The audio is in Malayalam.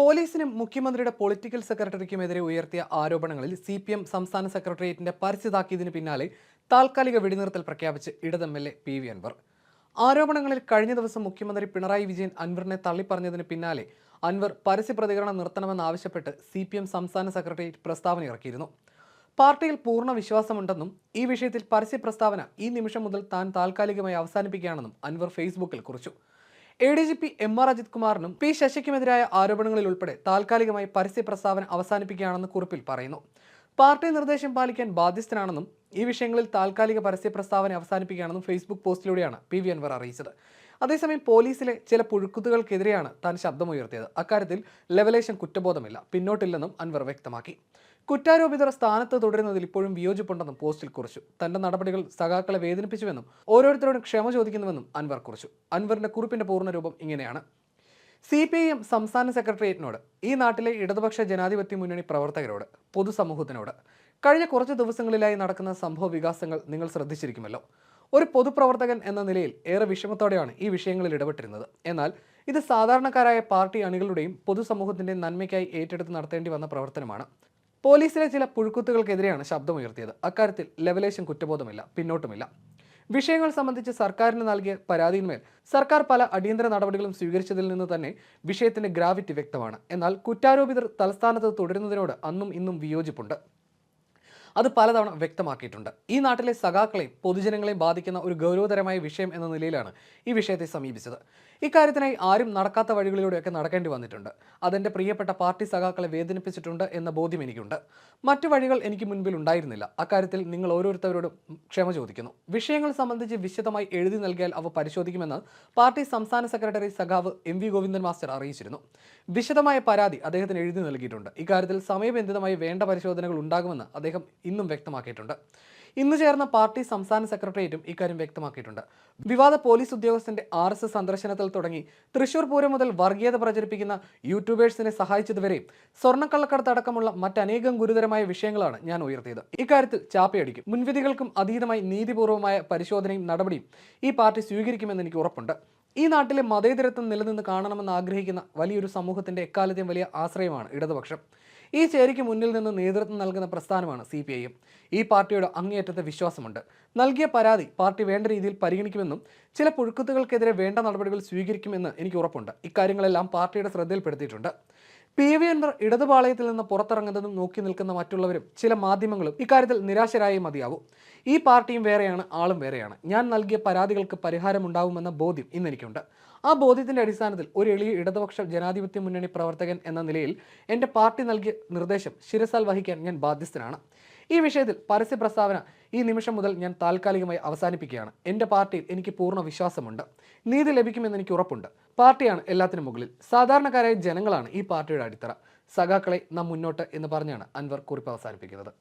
പോലീസിനും മുഖ്യമന്ത്രിയുടെ പൊളിറ്റിക്കൽ സെക്രട്ടറിക്കുമെതിരെ ഉയർത്തിയ ആരോപണങ്ങളിൽ CPM സംസ്ഥാന സെക്രട്ടേറിയറ്റിന്റെ പരസ്യതാക്കിയതിനു പിന്നാലെ താൽക്കാലിക വെടിനിർത്തൽ പ്രഖ്യാപിച്ച് ഇടത് MLA PV അൻവർ. ആരോപണങ്ങളിൽ കഴിഞ്ഞ ദിവസം മുഖ്യമന്ത്രി പിണറായി വിജയൻ അൻവറിനെ തള്ളിപ്പറഞ്ഞതിന് പിന്നാലെ അൻവർ പരസ്യ പ്രതികരണം നിർത്തണമെന്നാവശ്യപ്പെട്ട് CPM സംസ്ഥാന സെക്രട്ടേറിയറ്റ് പ്രസ്താവന ഇറക്കിയിരുന്നു. പാർട്ടിയിൽ പൂർണ്ണ വിശ്വാസമുണ്ടെന്നും ഈ വിഷയത്തിൽ പരസ്യ പ്രസ്താവന ഈ നിമിഷം മുതൽ താൻ താൽക്കാലികമായി അവസാനിപ്പിക്കുകയാണെന്നും അൻവർ ഫേസ്ബുക്കിൽ കുറിച്ചു. ADGP MR അജിത് കുമാറിനും P ശശിക്കുമെതിരായ ആരോപണങ്ങളിൽ ഉൾപ്പെടെ താൽക്കാലികമായി പരസ്യ പ്രസ്താവന അവസാനിപ്പിക്കുകയാണെന്ന് കുറിപ്പിൽ പറയുന്നു. പാർട്ടി നിർദ്ദേശം പാലിക്കാൻ ബാധ്യസ്ഥനാണെന്നും ഈ വിഷയങ്ങളിൽ താൽക്കാലിക പരസ്യ പ്രസ്താവന അവസാനിപ്പിക്കുകയാണെന്നും ഫേസ്ബുക്ക് പോസ്റ്റിലൂടെയാണ് PV അൻവർ അറിയിച്ചത്. അതേസമയം പോലീസിലെ ചില പുഴുക്കുത്തുകൾക്കെതിരെയാണ് താൻ ശബ്ദമുയർത്തിയത്. അക്കാര്യത്തിൽ ലെവലേഷൻ കുറ്റബോധമില്ല, പിന്നോട്ടില്ലെന്നും അൻവർ വ്യക്തമാക്കി. കുറ്റാരോപിതർ സ്ഥാനത്ത് തുടരുന്നതിൽ ഇപ്പോഴും വിയോജിപ്പുണ്ടെന്നും പോസ്റ്റിൽ കുറിച്ചു. തന്റെ നടപടികൾ സഖാക്കളെ വേദനിപ്പിച്ചുവെന്നും ഓരോരുത്തരോടും ക്ഷമ ചോദിക്കുന്നുവെന്നും അൻവർ കുറിച്ചു. അൻവറിന്റെ കുറിപ്പിന്റെ പൂർണ്ണരൂപം ഇങ്ങനെയാണ്: CPIM സംസ്ഥാന സെക്രട്ടേറിയറ്റിനോട്, ഈ നാട്ടിലെ ഇടതുപക്ഷ ജനാധിപത്യ മുന്നണി പ്രവർത്തകരോട്, പൊതുസമൂഹത്തിനോട്, കഴിഞ്ഞ കുറച്ച് ദിവസങ്ങളിലായി നടക്കുന്ന സംഭവ വികാസങ്ങൾ നിങ്ങൾ ശ്രദ്ധിച്ചിരിക്കുമല്ലോ. ഒരു പൊതുപ്രവർത്തകൻ എന്ന നിലയിൽ ഏറെ വിഷമത്തോടെയാണ് ഈ വിഷയങ്ങളിൽ ഇടപെട്ടിരുന്നത്. എന്നാൽ ഇത് സാധാരണക്കാരായ പാർട്ടി അണികളുടെയും പൊതുസമൂഹത്തിന്റെയും നന്മയ്ക്കായി ഏറ്റെടുത്ത് നടത്തേണ്ടി വന്ന പ്രവർത്തനമാണ്. പോലീസിലെ ചില പുഴുക്കുത്തുകൾക്കെതിരെയാണ് ശബ്ദമുയർത്തിയത്. അക്കാര്യത്തിൽ ലെവലേഷൻ കുറ്റബോധമില്ല, പിന്നോട്ടുമില്ല. വിഷയങ്ങൾ സംബന്ധിച്ച് സർക്കാരിന് നൽകിയ പരാതിയിന്മേൽ സർക്കാർ പല അടിയന്തര നടപടികളും സ്വീകരിച്ചതിൽ നിന്ന് തന്നെ വിഷയത്തിന്റെ ഗ്രാവിറ്റി വ്യക്തമാണ്. എന്നാൽ കുറ്റാരോപിതർ തലസ്ഥാനത്ത് തുടരുന്നതിനോട് അന്നും ഇന്നും വിയോജിപ്പുണ്ട്. അത് പലതവണ വ്യക്തമാക്കിയിട്ടുണ്ട്. ഈ നാട്ടിലെ സഖാക്കളെയും പൊതുജനങ്ങളെയും ബാധിക്കുന്ന ഒരു ഗൗരവതരമായ വിഷയം എന്ന നിലയിലാണ് ഈ വിഷയത്തെ സമീപിച്ചത്. ഇക്കാര്യത്തിനായി ആരും നടക്കാത്ത വഴികളിലൂടെയൊക്കെ നടക്കേണ്ടി വന്നിട്ടുണ്ട്. അതെന്റെ പ്രിയപ്പെട്ട പാർട്ടി സഖാക്കളെ വേദനിപ്പിച്ചിട്ടുണ്ട് എന്ന ബോധ്യം എനിക്കുണ്ട്. മറ്റു വഴികൾ എനിക്ക് മുൻപിൽ ഉണ്ടായിരുന്നില്ല. അക്കാര്യത്തിൽ നിങ്ങൾ ഓരോരുത്തരോടും ക്ഷമ ചോദിക്കുന്നു. വിഷയങ്ങൾ സംബന്ധിച്ച് വിശദമായി എഴുതി നൽകിയാൽ അവ പരിശോധിക്കുമെന്ന് പാർട്ടി സംസ്ഥാന സെക്രട്ടറി സഖാവ് MV ഗോവിന്ദൻ മാസ്റ്റർ അറിയിച്ചിരുന്നു. വിശദമായ പരാതി അദ്ദേഹത്തിന് എഴുതി നൽകിയിട്ടുണ്ട്. ഇക്കാര്യത്തിൽ സമയബന്ധിതമായി വേണ്ട പരിശോധനകൾ ഉണ്ടാകുമെന്ന് അദ്ദേഹം ഇന്നും വ്യക്തമാക്കിയിട്ടുണ്ട്. ഇന്ന് ചേർന്ന പാർട്ടി സംസ്ഥാന സെക്രട്ടേറിയറ്റും ഇക്കാര്യം വ്യക്തമാക്കിയിട്ടുണ്ട്. വിവാദ പോലീസ് ഉദ്യോഗസ്ഥന്റെ RSS സന്ദർശനത്തിൽ തുടങ്ങി തൃശൂർ പൂരം മുതൽ വർഗീയത പ്രചരിപ്പിക്കുന്ന യൂട്യൂബേഴ്സിനെ സഹായിച്ചതുവരെയും സ്വർണ്ണക്കള്ളക്കടത്തടക്കമുള്ള മറ്റനേകം ഗുരുതരമായ വിഷയങ്ങളാണ് ഞാൻ ഉയർത്തിയത്. ഇക്കാര്യത്തിൽ ചാപ്പയടിക്കും. മുൻവിധികൾക്കും അതീതമായി നീതിപൂർവമായ പരിശോധനയും നടപടിയും ഈ പാർട്ടി സ്വീകരിക്കുമെന്ന് എനിക്ക് ഉറപ്പുണ്ട്. ഈ നാട്ടിലെ മതേതരത്വം നിലനിന്ന് കാണണമെന്ന് ആഗ്രഹിക്കുന്ന വലിയൊരു സമൂഹത്തിന്റെ എക്കാലത്തെയും വലിയ ആശ്രയമാണ് ഇടതുപക്ഷം. ഈ ചേരിക്ക് മുന്നിൽ നിന്ന് നേതൃത്വം നൽകുന്ന പ്രസ്ഥാനമാണ് CPIM. ഈ പാർട്ടിയുടെ അങ്ങേയറ്റത്തെ വിശ്വാസമുണ്ട്. നൽകിയ പരാതി പാർട്ടി വേണ്ട രീതിയിൽ പരിഗണിക്കുമെന്നും ചില പുഴുക്കുത്തുകൾക്കെതിരെ വേണ്ട നടപടികൾ സ്വീകരിക്കുമെന്ന് എനിക്ക് ഉറപ്പുണ്ട്. ഇക്കാര്യങ്ങളെല്ലാം പാർട്ടിയുടെ ശ്രദ്ധയിൽപ്പെടുത്തിയിട്ടുണ്ട്. PV അൻവർ ഇടതുപാളയത്തിൽ നിന്ന് പുറത്തിറങ്ങുന്നതും നോക്കി നിൽക്കുന്ന മറ്റുള്ളവരും ചില മാധ്യമങ്ങളും ഇക്കാര്യത്തിൽ നിരാശരായേ മതിയാവൂ. ഈ പാർട്ടിയും വേറെയാണ്, ആളും വേറെയാണ്. ഞാൻ നൽകിയ പരാതികൾക്ക് പരിഹാരമുണ്ടാവുമെന്ന ബോധ്യം ഇന്നെനിക്കുണ്ട്. ആ ബോധ്യത്തിന്റെ അടിസ്ഥാനത്തിൽ ഒരു എളിയ ഇടതുപക്ഷ ജനാധിപത്യ മുന്നണി പ്രവർത്തകൻ എന്ന നിലയിൽ എൻ്റെ പാർട്ടി നൽകിയ നിർദ്ദേശം ശിരസാൽ വഹിക്കാൻ ഞാൻ ബാധ്യസ്ഥനാണ്. ഈ വിഷയത്തിൽ പരസ്യ പ്രസ്താവന ഈ നിമിഷം മുതൽ ഞാൻ താൽക്കാലികമായി അവസാനിപ്പിക്കുകയാണ്. എൻ്റെ പാർട്ടിയിൽ എനിക്ക് പൂർണ്ണ വിശ്വാസമുണ്ട്. നീതി ലഭിക്കുമെന്ന് എനിക്ക് ഉറപ്പുണ്ട്. പാർട്ടിയാണ് എല്ലാത്തിനും മുകളിൽ. സാധാരണക്കാരായ ജനങ്ങളാണ് ഈ പാർട്ടിയുടെ അടിത്തറ. സഖാക്കളെ നാം മുന്നോട്ട് എന്ന് പറഞ്ഞാണ് അൻവർ കുറിപ്പ് അവസാനിപ്പിക്കുന്നത്.